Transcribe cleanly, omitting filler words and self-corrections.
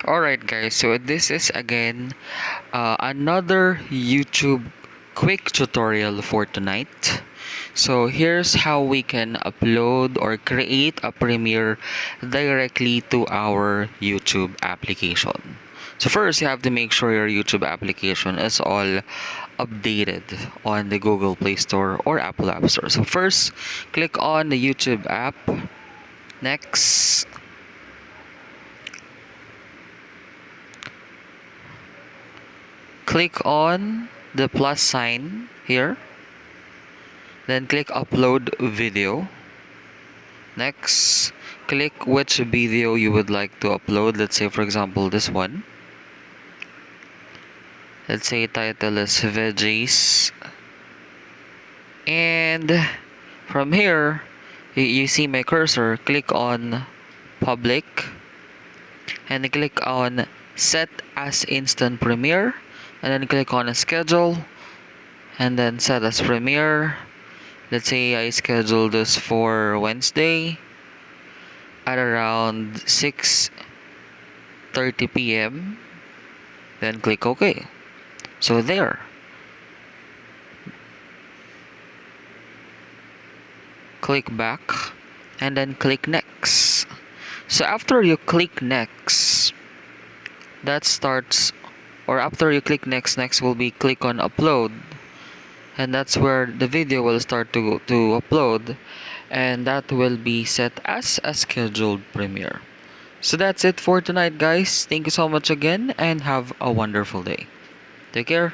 Alright guys, so this is again another YouTube quick tutorial for tonight. So here's how we can upload or create a Premiere directly to our YouTube application. So first you have to make sure your YouTube application is all updated on the Google Play Store or Apple App Store. So first, click on the YouTube app. Next, click on the plus sign here, then click upload video. Next, click which video you would like to upload. Let's say for example this one. Let's say title is veggies, and from here you see my cursor. Click on public and then click on set as instant premiere, and then click on schedule and then set as premiere. Let's say I schedule this for Wednesday at around 6:30 p.m. Then click OK. So there. Click back and then click next. So after you click next, that starts, or after you click next will be click on upload, and that's where the video will start to upload, and that will be set as a scheduled premiere. So that's it for tonight guys. Thank you so much again and have a wonderful day. Take care.